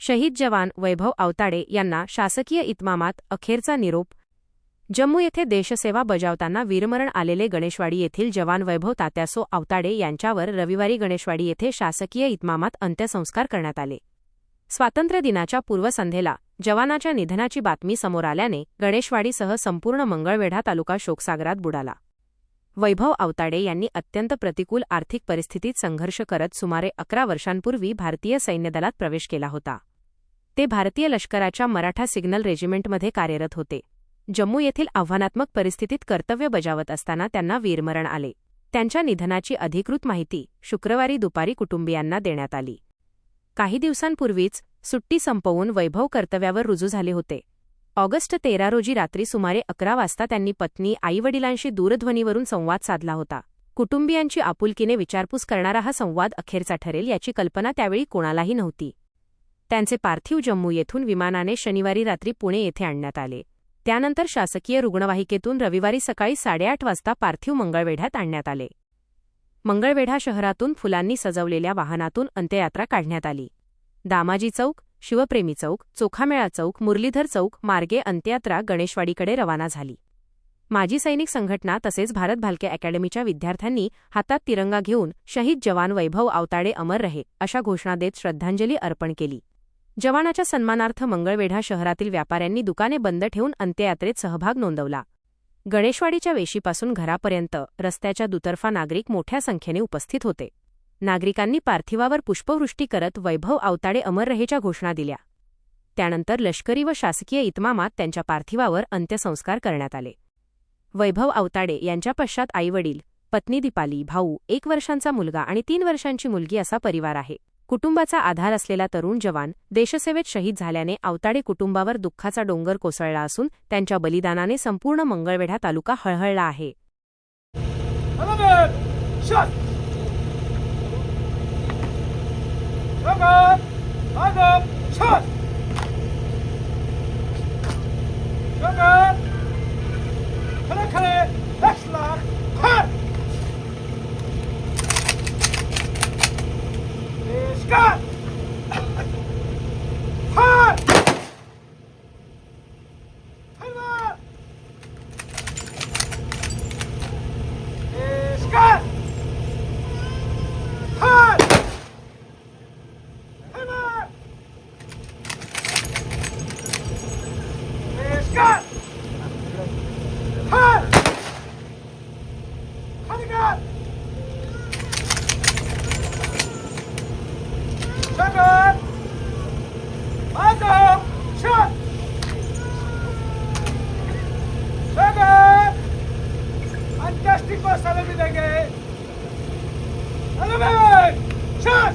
शहीद जवान वैभव आवताडे यांना शासकीय इतमामात अखेरचा निरोप. जम्मू येथे देशसेवा बजावताना वीरमरण आलेले गणेशवाडी येथील जवान वैभव तात्यासो आवताडे यांच्यावर रविवारी गणेशवाडी येथे शासकीय इतमामात अंत्यसंस्कार करण्यात आले. स्वातंत्र्यदिनाच्या पूर्वसंध्येला जवानाच्या निधनाची बातमी समोर आल्याने गणेशवाडीसह संपूर्ण मंगळवेढा तालुका शोकसागरात बुडाला. वैभव आवताडे यांनी अत्यंत प्रतिकूल आर्थिक परिस्थितीत संघर्ष करत सुमारे 11 वर्षांपूर्वी भारतीय सैन्यदलात प्रवेश केला होता. ते भारतीय लष्कराच्या मराठा सिग्नल रेजिमेंटमध्ये कार्यरत होते. जम्मू येथील आव्हानात्मक परिस्थितीत कर्तव्य बजावत असताना त्यांना वीरमरण आले. त्यांच्या निधनाची अधिकृत माहिती शुक्रवारी दुपारी कुटुंबियांना देण्यात आली. काही दिवसांपूर्वीच सुट्टी संपवून वैभव कर्तव्यावर रुजू झाले होते. ऑगस्ट 13 रोजी रात्री सुमारे 11 वाजता त्यांनी पत्नी आईवडिलांशी दूरध्वनीवरून संवाद साधला होता. कुटुंबियांची आपुलकीने विचारपूस करणारा हा संवाद अखेरचा ठरेल याची कल्पना त्यावेळी कोणालाही नव्हती. त्यांचे पार्थिव जम्मू येथून विमानाने शनिवारी रात्री पुणे येथे आणण्यात आले. त्यानंतर शासकीय रुग्णवाहिकेतून रविवारी सकाळी 8:30 वाजता पार्थिव मंगळवेढ्यात आणण्यात आले. मंगळवेढा शहरातून फुलांनी सजवलेल्या वाहनातून अंत्ययात्रा काढण्यात आली. दामाजी चौक, शिवप्रेमी चौक, चोखामेळा चौक, मुरलीधर चौक मार्गे अंत्ययात्रा गणेशवाडीकडे रवाना झाली. माजी सैनिक संघटना तसेच भारत भालके अकॅडमीच्या विद्यार्थ्यांनी हातात तिरंगा घेऊन शहीद जवान वैभव आवताडे अमर रहे अशा घोषणा देत श्रद्धांजली अर्पण केली. जवानाच्या सन्मानार्थ मंगळवेढा शहरातील व्यापाऱ्यांनी दुकाने बंद ठेवून अंत्ययात्रेत सहभाग नोंदवला. गणेशवाडीच्या वेशीपासून घरापर्यंत रस्त्याच्या दुतर्फा नागरिक मोठ्या संख्येने उपस्थित होते. नागरिकांनी पार्थिवावर पुष्पवृष्टी करत वैभव आवताडे अमर रहेच्या घोषणा दिल्या. त्यानंतर लष्करी व शासकीय इतमामात त्यांच्या पार्थिवावर अंत्यसंस्कार करण्यात आले. वैभव आवताडे यांच्या पश्चात आईवडील, पत्नी दीपाली, भाऊ, 1 वर्षांचा मुलगा आणि 3 वर्षांची मुलगी असा परिवार आहे. कुटुंबाचा आधार असलेला तरुण जवान देशसेवेत शहीद झाल्याने आवताडे कुटुंबावर दुःखाचा डोंगर कोसळला असून त्यांच्या बलिदानाने संपूर्ण मंगळवेढा तालुका हळहळला आहे. अंत्येष्टि को सलामी देंगे. शॉट.